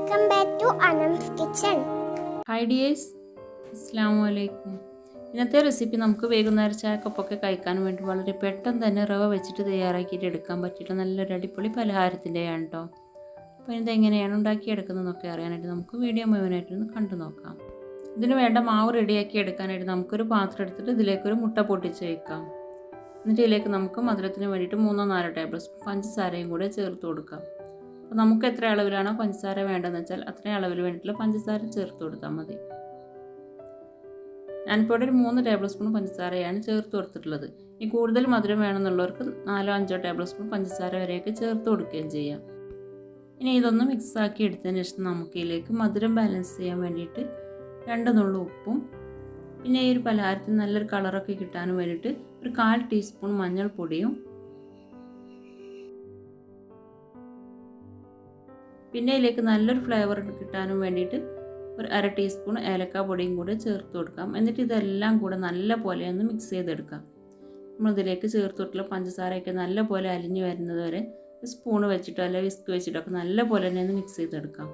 Welcome back to Anam's Kitchen. Hi dears, Assalamu alaikum. ഇന്നത്തെ recipe നമുക്ക് വൈകുന്നേരം ചായക്കൊപ്പൊക്കെ കഴിക്കാൻ വേണ്ടി വളരെ പെട്ടെന്ന് തന്നെ റവ വെച്ചിട്ട് തയ്യാറാക്കിയിട്ട് എടുക്കാൻ പറ്റിയിട്ട് നല്ലൊരു അടിപൊളി പലഹാരത്തിൻ്റെയാണ് കേട്ടോ. അപ്പോൾ ഇതെങ്ങനെയാണ് ഉണ്ടാക്കിയെടുക്കുന്നതെന്നൊക്കെ അറിയാനായിട്ട് നമുക്ക് വീഡിയോ മുഴുവനായിട്ടൊന്ന് കണ്ടു നോക്കാം. ഇതിന് വേണ്ട മാവ് റെഡിയാക്കി എടുക്കാനായിട്ട് നമുക്കൊരു പാത്രം എടുത്തിട്ട് ഇതിലേക്കൊരു മുട്ട പൊട്ടിച്ച് വയ്ക്കാം. എന്നിട്ട് ഇതിലേക്ക് നമുക്ക് മധുരത്തിന് വേണ്ടിയിട്ട് 3-4 ടേബിൾ സ്പൂൺ പഞ്ചസാരയും കൂടെ ചേർത്ത് കൊടുക്കാം. അപ്പോൾ നമുക്ക് എത്ര അളവിലാണോ പഞ്ചസാര വേണ്ടതെന്ന് വെച്ചാൽ അത്രയും അളവിൽ വേണ്ടിയിട്ടുള്ള പഞ്ചസാര ചേർത്ത് കൊടുത്താൽ മതി. ഞാനിപ്പോൾ ഒരു 3 ടേബിൾ സ്പൂൺ പഞ്ചസാരയാണ് ചേർത്ത് കൊടുത്തിട്ടുള്ളത്. ഈ കൂടുതൽ മധുരം വേണമെന്നുള്ളവർക്ക് 4-5 ടേബിൾ സ്പൂൺ പഞ്ചസാര വരെയൊക്കെ ചേർത്ത് കൊടുക്കുകയും ചെയ്യാം. ഇനി ഇതൊന്ന് മിക്സാക്കി എടുത്തതിന് ശേഷം നമുക്ക് ഇതിലേക്ക് മധുരം ബാലൻസ് ചെയ്യാൻ വേണ്ടിയിട്ട് 2 നുള്ളു ഉപ്പും പിന്നെ ഈ ഒരു പലഹാരത്തിന് നല്ലൊരു കളറൊക്കെ കിട്ടാനും വേണ്ടിയിട്ട് ഒരു 1/4 ടീസ്പൂൺ മഞ്ഞൾപ്പൊടിയും പിന്നെ ഇതിലേക്ക് നല്ലൊരു ഫ്ലേവർ കിട്ടാനും വേണ്ടിയിട്ട് ഒരു 1/2 ടീസ്പൂൺ ഏലക്ക പൊടിയും കൂടെ ചേർത്ത് കൊടുക്കാം. എന്നിട്ട് ഇതെല്ലാം കൂടെ നല്ല പോലെ ഒന്ന് മിക്സ് ചെയ്തെടുക്കാം. നമ്മളിതിലേക്ക് ചേർത്തിട്ടുള്ള പഞ്ചസാരയൊക്കെ നല്ല പോലെ അലിഞ്ഞു വരുന്നത് വരെ സ്പൂണ് വെച്ചിട്ടോ അല്ലെങ്കിൽ വിസ്ക് വെച്ചിട്ടൊക്കെ നല്ല പോലെ തന്നെ ഒന്ന് മിക്സ് ചെയ്തെടുക്കാം.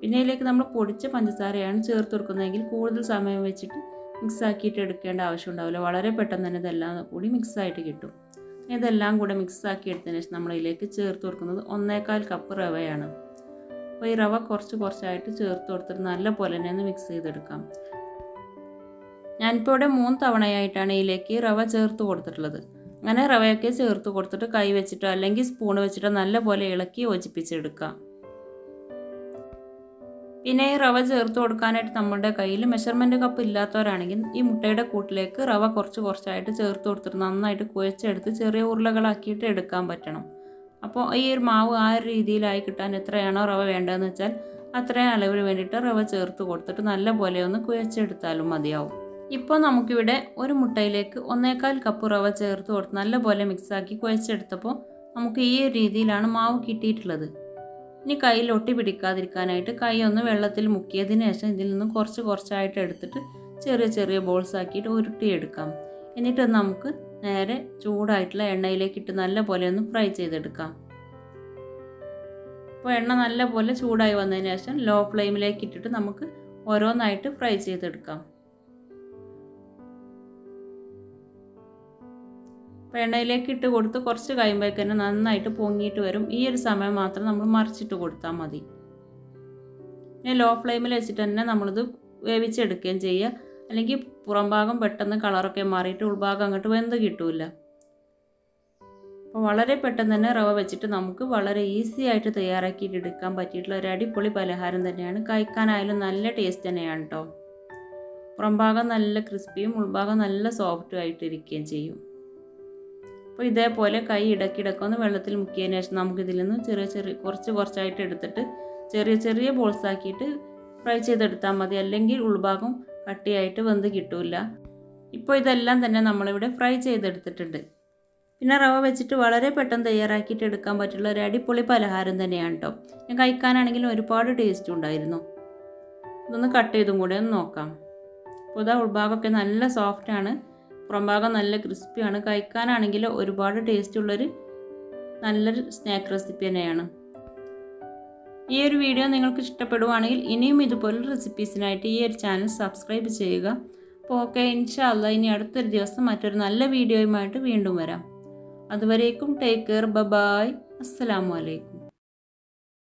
പിന്നെ ഇതിലേക്ക് നമ്മൾ പൊടിച്ച പഞ്ചസാരയാണ് ചേർത്ത് കൊടുക്കുന്നതെങ്കിൽ കൂടുതൽ സമയം വെച്ചിട്ട് മിക്സ് ആക്കിയിട്ട് എടുക്കേണ്ട ആവശ്യം ഉണ്ടാവില്ല. വളരെ പെട്ടെന്ന് തന്നെ ഇതെല്ലാം കൂടി മിക്സായിട്ട് കിട്ടും. ഇതെല്ലാം കൂടെ മിക്സാക്കി എടുത്തതിന് ശേഷം നമ്മളിതിലേക്ക് ചേർത്ത് കൊടുക്കുന്നത് 1/4 കപ്പ് റവയാണ്. അപ്പോൾ ഈ റവ കുറച്ചായിട്ട് ചേർത്ത് കൊടുത്തിട്ട് നല്ല പോലെ തന്നെ ഒന്ന് മിക്സ് ചെയ്തെടുക്കാം. ഞാനിപ്പോൾ ഇവിടെ 3 തവണയായിട്ടാണ് ഇതിലേക്ക് റവ ചേർത്ത് കൊടുത്തിട്ടുള്ളത്. അങ്ങനെ റവയൊക്കെ ചേർത്ത് കൊടുത്തിട്ട് കൈ വെച്ചിട്ടോ അല്ലെങ്കിൽ സ്പൂൺ വെച്ചിട്ടോ നല്ല പോലെ ഇളക്കി യോജിപ്പിച്ചെടുക്കാം. പിന്നെ ഈ റവ ചേർത്ത് കൊടുക്കാനായിട്ട് നമ്മുടെ കയ്യിൽ മെഷർമെൻറ്റ് കപ്പ് ഇല്ലാത്തവരാണെങ്കിൽ ഈ മുട്ടയുടെ കൂട്ടിലേക്ക് റവ കുറച്ചായിട്ട് ചേർത്ത് കൊടുത്തിട്ട് നന്നായിട്ട് കുഴച്ചെടുത്ത് ചെറിയ ഉരുളകളാക്കിയിട്ട് എടുക്കാൻ പറ്റണം. അപ്പോൾ ഈ ഒരു മാവ് ആ ഒരു രീതിയിലായി കിട്ടാൻ എത്രയാണോ റവ വേണ്ടതെന്ന് വെച്ചാൽ അത്രയും അളവിന് വേണ്ടിയിട്ട് റവ ചേർത്ത് കൊടുത്തിട്ട് നല്ല പോലെ ഒന്ന് കുഴച്ചെടുത്താലും മതിയാവും. ഇപ്പോൾ നമുക്കിവിടെ ഒരു മുട്ടയിലേക്ക് 1/4 കപ്പ് റവ ചേർത്ത് കൊടുത്ത് നല്ല പോലെ മിക്സാക്കി കുഴച്ചെടുത്തപ്പോൾ നമുക്ക് ഈ രീതിയിലാണ് മാവ് കിട്ടിയിട്ടുള്ളത്. ഇനി കയ്യിൽ ഒട്ടി പിടിക്കാതിരിക്കാനായിട്ട് കൈ ഒന്ന് വെള്ളത്തിൽ മുക്കിയതിന് ശേഷം ഇതിൽ നിന്ന് കുറച്ചായിട്ട് എടുത്തിട്ട് ചെറിയ ബോൾസ് ആക്കിയിട്ട് ഉരുട്ടിയെടുക്കാം. എന്നിട്ട് നമുക്ക് നേരെ ചൂടായിട്ടുള്ള എണ്ണയിലേക്ക് ഇട്ട് നല്ല പോലെ ഒന്ന് ഫ്രൈ ചെയ്തെടുക്കാം. അപ്പോൾ എണ്ണ നല്ല പോലെ ചൂടായി വന്നതിന് ശേഷം ലോ ഫ്ലെയിമിലേക്ക് ഇട്ടിട്ട് നമുക്ക് ഓരോന്നായിട്ട് ഫ്രൈ ചെയ്തെടുക്കാം. അപ്പോൾ എണ്ണയിലേക്ക് ഇട്ട് കൊടുത്ത് കുറച്ച് കഴിയുമ്പോഴേക്ക് തന്നെ നന്നായിട്ട് പൊങ്ങിയിട്ട് വരും. ഈ ഒരു സമയം മാത്രം നമ്മൾ മറിച്ചിട്ട് കൊടുത്താൽ മതി. പിന്നെ ലോ ഫ്ലെയിമിൽ വെച്ചിട്ട് തന്നെ നമ്മളിത് വേവിച്ചെടുക്കുകയും ചെയ്യുക. അല്ലെങ്കിൽ പുറം ഭാഗം പെട്ടെന്ന് കളറൊക്കെ മാറിയിട്ട് ഉൾഭാഗം അങ്ങോട്ട് വെന്ത് കിട്ടില്ല. അപ്പോൾ വളരെ പെട്ടെന്ന് തന്നെ റവ വെച്ചിട്ട് നമുക്ക് വളരെ ഈസി ആയിട്ട് തയ്യാറാക്കിയിട്ട് എടുക്കാൻ പറ്റിയിട്ടുള്ള ഒരു അടിപൊളി പലഹാരം തന്നെയാണ്. കഴിക്കാനായാലും നല്ല ടേസ്റ്റ് തന്നെയാണ് കേട്ടോ. പുറം ഭാഗം നല്ല ക്രിസ്പിയും ഉൾഭാഗം നല്ല സോഫ്റ്റും ആയിട്ടിരിക്കുകയും ചെയ്യും. അപ്പോൾ ഇതേപോലെ കൈ ഇടയ്ക്കിടയ്ക്കൊന്ന് വെള്ളത്തിൽ മുക്കിയതിന് ശേഷം നമുക്കിതിൽ നിന്ന് കുറച്ചായിട്ട് എടുത്തിട്ട് ചെറിയ ബോൾസ് ആക്കിയിട്ട് ഫ്രൈ ചെയ്തെടുത്താൽ മതി. അല്ലെങ്കിൽ ഉൾഭാഗം കട്ടിയായിട്ട് വെന്ത് കിട്ടില്ല. ഇപ്പോൾ ഇതെല്ലാം തന്നെ നമ്മളിവിടെ ഫ്രൈ ചെയ്തെടുത്തിട്ടുണ്ട്. പിന്നെ റവ വെച്ചിട്ട് വളരെ പെട്ടെന്ന് തയ്യാറാക്കിയിട്ട് എടുക്കാൻ പറ്റുള്ള ഒരു അടിപൊളി പലഹാരം തന്നെയാണ് കേട്ടോ. ഞാൻ കഴിക്കാനാണെങ്കിലും ഒരുപാട് ടേസ്റ്റ് ഉണ്ടായിരുന്നു. ഇതൊന്ന് കട്ട് ചെയ്തും കൂടെ ഒന്ന് നോക്കാം. അപ്പോൾ ഇതാ ഉൾഭാഗമൊക്കെ നല്ല സോഫ്റ്റാണ്, പുറംഭാഗം നല്ല ക്രിസ്പിയാണ്. കഴിക്കാനാണെങ്കിൽ ഒരുപാട് ടേസ്റ്റ് ഉള്ളൊരു നല്ലൊരു സ്നാക്ക് റെസിപ്പി തന്നെയാണ്. ഈ ഒരു വീഡിയോ നിങ്ങൾക്ക് ഇഷ്ടപ്പെടുവാണെങ്കിൽ ഇനിയും ഇതുപോലുള്ള റെസിപ്പീസിനായിട്ട് ഈ ഒരു ചാനൽ സബ്സ്ക്രൈബ് ചെയ്യുക. അപ്പോൾ ഓക്കെ, ഇൻഷാ അല്ലാഹ് ഇനി അടുത്തൊരു ദിവസം മറ്റൊരു നല്ല വീഡിയോയുമായിട്ട് വീണ്ടും വരാം. അതുവരേക്കും ടേക്ക് കെയർ, ബൈ, അസ്സലാമു അലൈക്കും.